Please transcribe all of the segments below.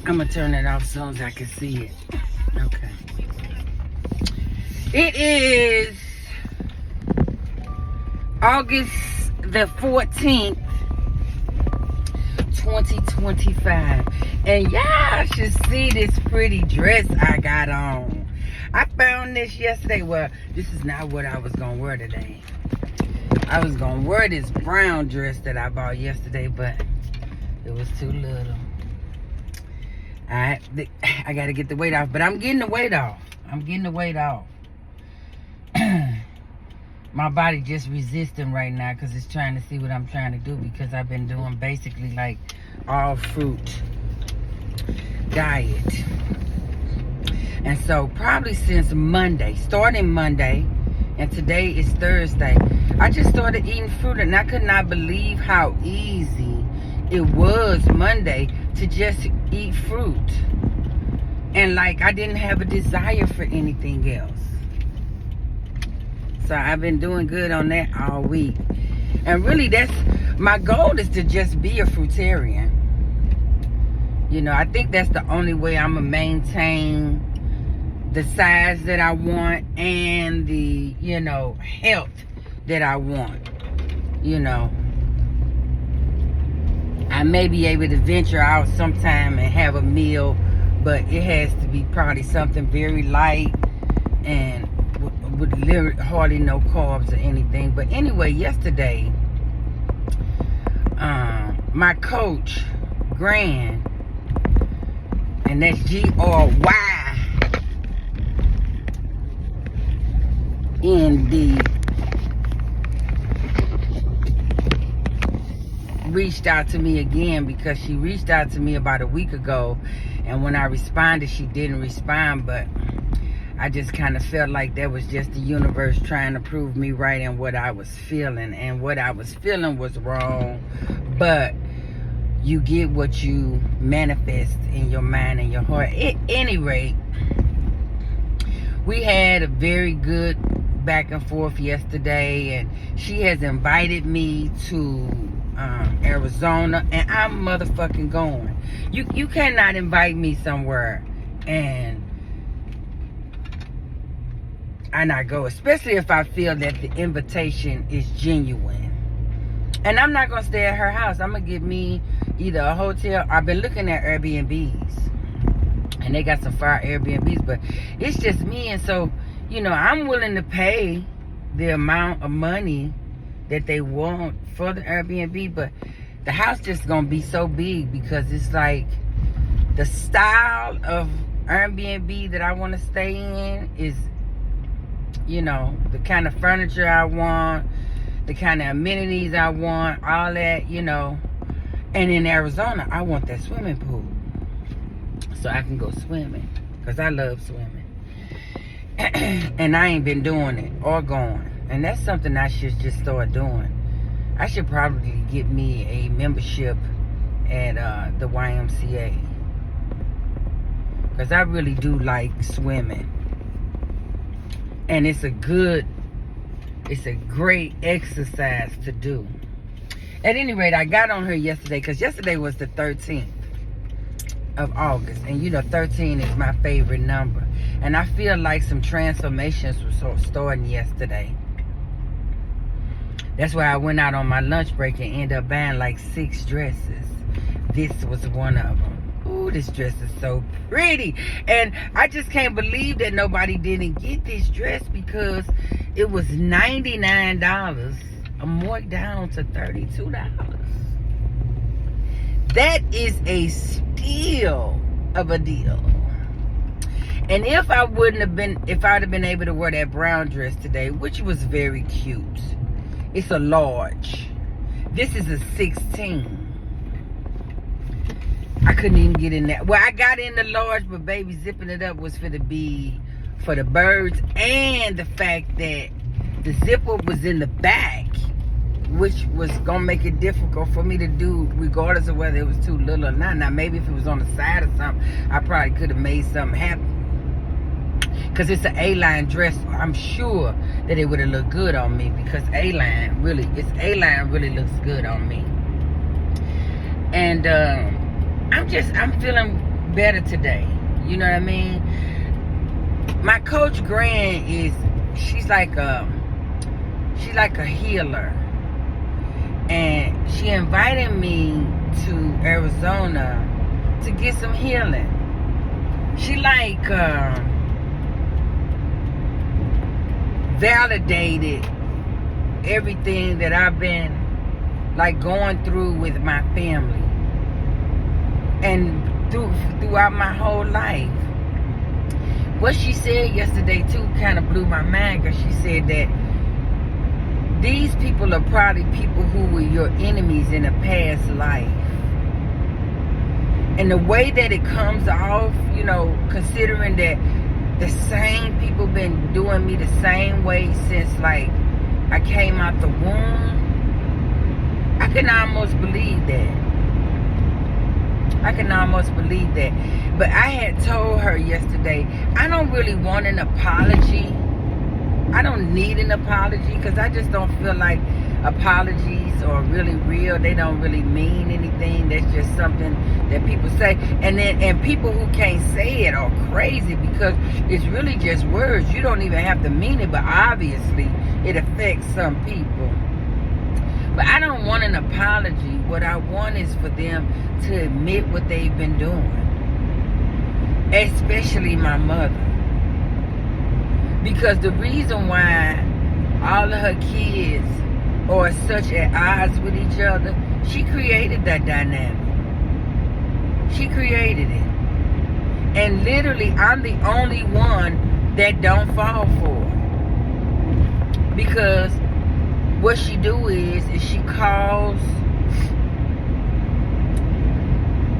I'm gonna turn it off as soon as I can see it. Okay. It is August the 14th, 2025. And y'all should see this pretty dress I got on. I found this yesterday. Well, this is not what I was gonna wear today. I was gonna wear this brown dress that I bought yesterday, but it was too little. I gotta get the weight off, but I'm getting the weight off. My body just resisting right now because it's trying to see what I'm trying to do, because I've been doing basically like all fruit diet. And so probably since Monday, starting Monday, and today is Thursday, I just started eating fruit, and I could not believe how easy it was Monday to just eat fruit. And like I didn't have a desire for anything else. So I've been doing good on that all week. And really that's my goal, is to just be a fruitarian. You know, I think that's the only way I'm gonna maintain the size that I want and the, you know, health that I want. You know, I may be able to venture out sometime and have a meal, but it has to be probably something very light and with hardly no carbs or anything. But anyway, yesterday, my coach, Grand, and that's Grynd, reached out to me again, because she reached out to me about a week ago, and when I responded, she didn't respond. But I just kind of felt like that was just the universe trying to prove me right in what I was feeling, and what I was feeling was wrong. But you get what you manifest in your mind and your heart. At any rate, we had a very good back and forth yesterday, and she has invited me to Arizona, and I'm motherfucking going. You cannot invite me somewhere and I not go, especially if I feel that the invitation is genuine. And I'm not gonna stay at her house. I'm gonna get me either a hotel. I've been looking at Airbnbs, and they got some fire Airbnbs, but it's just me. And so, you know, I'm willing to pay the amount of money that they want for the Airbnb, but the house just gonna be so big, because it's like the style of Airbnb that I want to stay in is, you know, the kind of furniture I want, the kind of amenities I want, all that, you know. And in Arizona, I want that swimming pool so I can go swimming, because I love swimming. And I ain't been doing it or going. And that's something I should just start doing. I should probably get me a membership at the YMCA, because I really do like swimming. And it's a great exercise to do. At any rate, I got on her yesterday, because yesterday was the 13th of August. And you know, 13 is my favorite number. And I feel like some transformations were starting yesterday. That's why I went out on my lunch break and ended up buying like 6 dresses. This was one of them. Ooh, this dress is so pretty. And I just can't believe that nobody didn't get this dress, because it was $99. I'm marked down to $32. That is a steal of a deal. And if I'd have been able to wear that brown dress today, which was very cute. It's a large. This is a 16. I couldn't even get in there. Well, I got in the large, but baby, zipping it up was for the birds, and the fact that the zipper was in the back, which was gonna make it difficult for me to do, regardless of whether it was too little or not. Now, maybe if it was on the side or something, I probably could have made something happen. Because it's an A-line dress, I'm sure that it would have looked good on me, because A-line really looks good on me. And I'm feeling better today. You know what I mean? My coach Grant she's like a healer, and she invited me to Arizona to get some healing. She validated everything that I've been going through with my family and throughout my whole life. What she said yesterday too kind of blew my mind, because she said that these people are probably people who were your enemies in a past life. And the way that it comes off, considering that the same people been doing me the same way since I came out the womb, I can almost believe that. But I had told her yesterday, I don't really want an apology. I don't need an apology, because I just don't feel like apologies are really real. They don't really mean anything. That's just something that people say. And people who can't say it are crazy, because it's really just words. You don't even have to mean it, but obviously it affects some people. But I don't want an apology. What I want is for them to admit what they've been doing. Especially my mother. Because the reason why all of her kids are such at odds with each other, she created that dynamic. She created it. And literally, I'm the only one that don't fall for it. Because what she do is she calls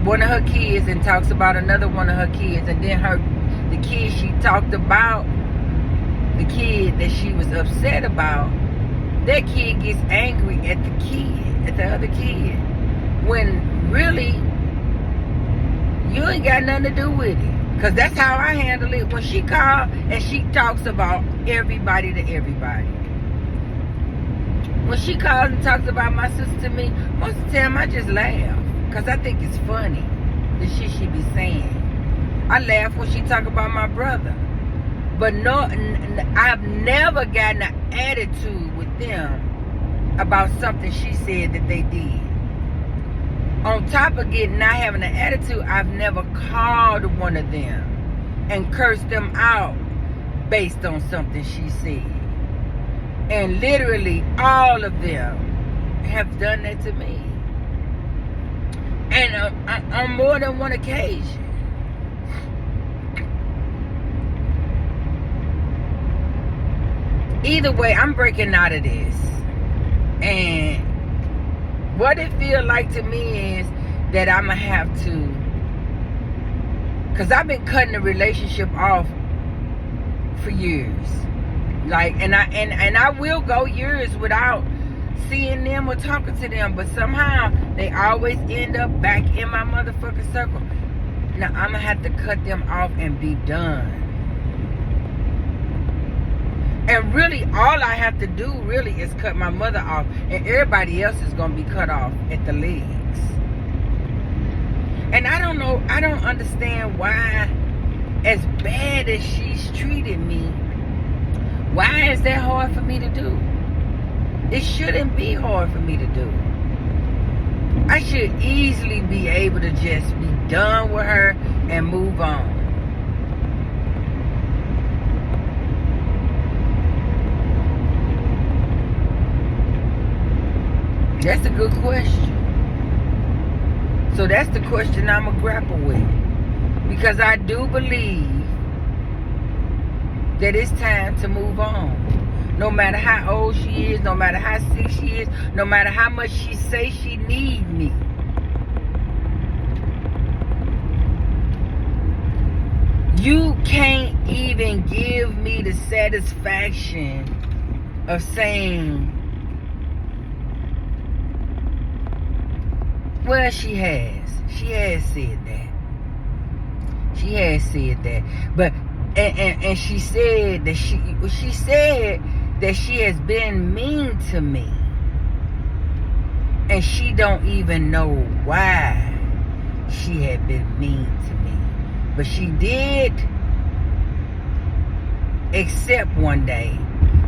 one of her kids and talks about another one of her kids, and then the kid she talked about, the kid that she was upset about, that kid gets angry at the other kid, when really you ain't got nothing to do with it. Because that's how I handle it. When she calls and she talks about everybody to everybody. When she calls and talks about my sister to me, most of the time I just laugh. Because I think it's funny, the shit she be saying. I laugh when she talk about my brother. But no, I've never gotten an attitude with them about something she said that they did. On top of not having an attitude, I've never called one of them and cursed them out based on something she said. And literally all of them have done that to me. And on more than one occasion. Either way, I'm breaking out of this. And what it feels like to me is that I'm going to have to, because I've been cutting the relationship off for years. And I will go years without seeing them or talking to them, but somehow they always end up back in my motherfucking circle. Now I'm going to have to cut them off and be done. And really, all I have to do really is cut my mother off, and everybody else is going to be cut off at the legs. And I don't know, I don't understand why, as bad as she's treated me, why is that hard for me to do? It shouldn't be hard for me to do. I should easily be able to just be done with her and move on. That's a good question. So that's the question I'm going to grapple with. Because I do believe that it's time to move on. No matter how old she is, no matter how sick she is, no matter how much she say she need me. You can't even give me the satisfaction of saying, well, she has said that. She has said that. But and she said that she said that she has been mean to me. And she don't even know why she had been mean to me. But she did accept one day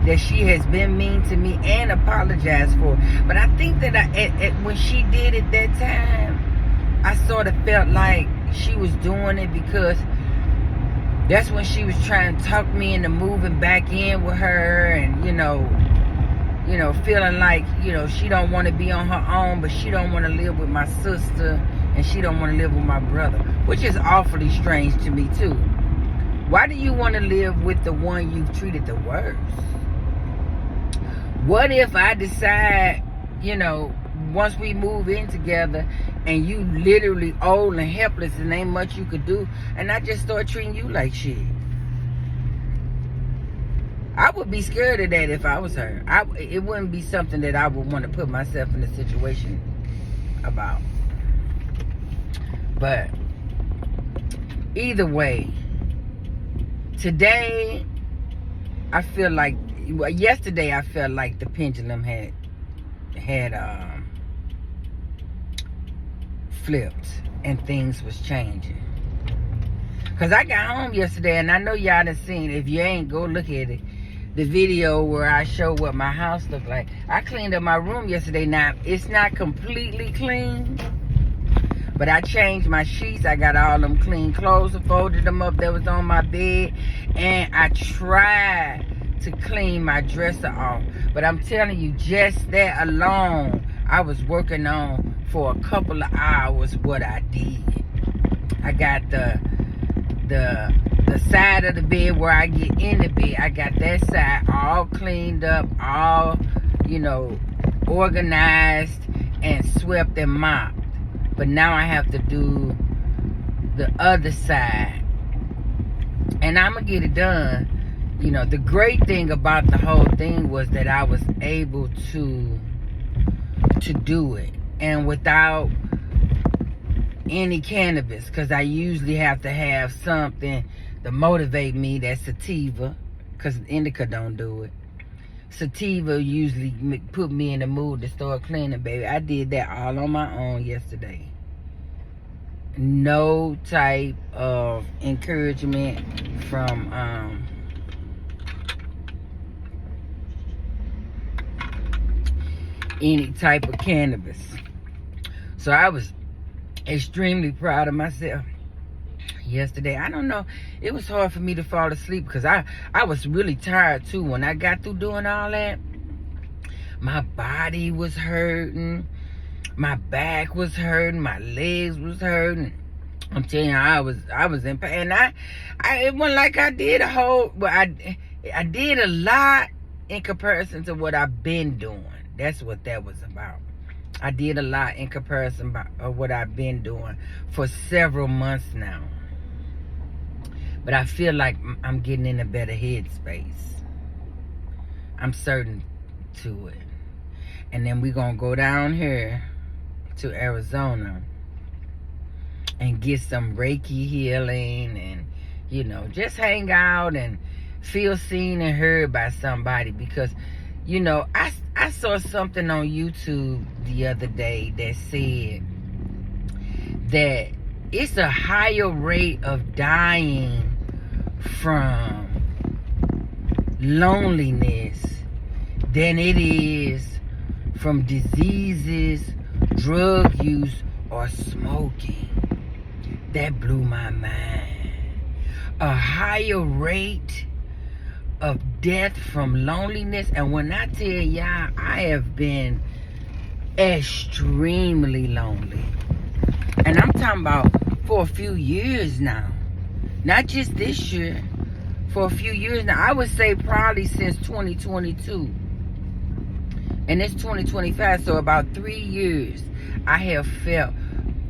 that she has been mean to me and apologize for it. But I think that when she did it that time, I sort of felt like she was doing it because that's when she was trying to talk me into moving back in with her, and feeling like, she don't want to be on her own, but she don't want to live with my sister, and she don't want to live with my brother, which is awfully strange to me too. Why do you want to live with the one you've treated the worst? What if I decide, once we move in together and you literally old and helpless and ain't much you could do, and I just start treating you like shit? I would be scared of that if I was her. It wouldn't be something that I would want to put myself in a situation about. But either way, today I feel like, yesterday I felt like the pendulum had flipped and things was changing. Cause I got home yesterday, and I know y'all done seen, if you ain't, go look at it, the video where I show what my house looked like. I cleaned up my room yesterday. Now, it's not completely clean, but I changed my sheets. I got all them clean clothes and folded them up that was on my bed. And I tried to clean my dresser off. But I'm telling you, just that alone, I was working on for a couple of hours what I did. I got the side of the bed where I get in the bed. I got that side all cleaned up, all, organized and swept and mopped. But now I have to do the other side. And I'm going to get it done. The great thing about the whole thing was that I was able to do it. And without any cannabis, because I usually have to have something to motivate me. That's sativa, because indica don't do it. Sativa usually put me in the mood to start cleaning, baby. I did that all on my own yesterday. No type of encouragement from any type of cannabis. So I was extremely proud of myself yesterday. I don't know, it was hard for me to fall asleep because I was really tired too. When I got through doing all that, my body was hurting, my back was hurting, my legs was hurting. I'm telling you, I was in pain. And it wasn't like I did a whole, but I did a lot in comparison to what I've been doing. That's what that was about. I did a lot in comparison of what I've been doing for several months now. But I feel like I'm getting in a better headspace. I'm certain to it. And then we're going to go down here to Arizona and get some Reiki healing and, just hang out and feel seen and heard by somebody. Because, I saw something on YouTube the other day that said that it's a higher rate of dying from loneliness than it is from diseases, drug use, or smoking. That blew my mind. A higher rate of death from loneliness. And when I tell y'all, I have been extremely lonely. And I'm talking about for a few years now. Not just this year. For a few years now. I would say probably since 2022. And it's 2025. So about 3 years I have felt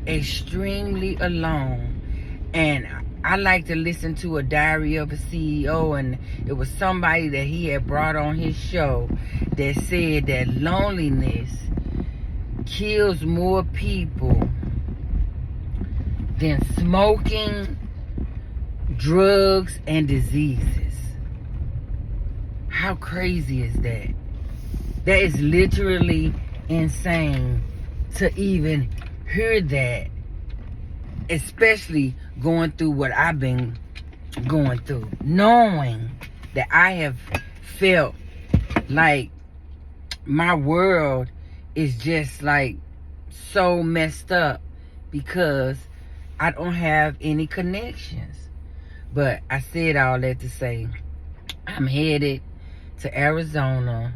extremely alone. And I like to listen to a diary of a CEO, and it was somebody that he had brought on his show that said that loneliness kills more people than smoking, drugs, and diseases. How crazy is that? That is literally insane to even hear that especially going through what I've been going through, knowing that I have felt like my world is just like so messed up because I don't have any connections. But I said all that to say I'm headed to Arizona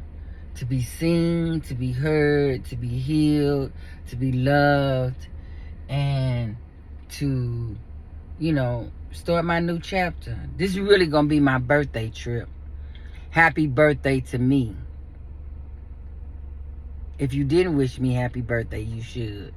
to be seen, to be heard, to be healed, to be loved, and to, start my new chapter. This is really going to be my birthday trip. Happy birthday to me. If you didn't wish me happy birthday, you should.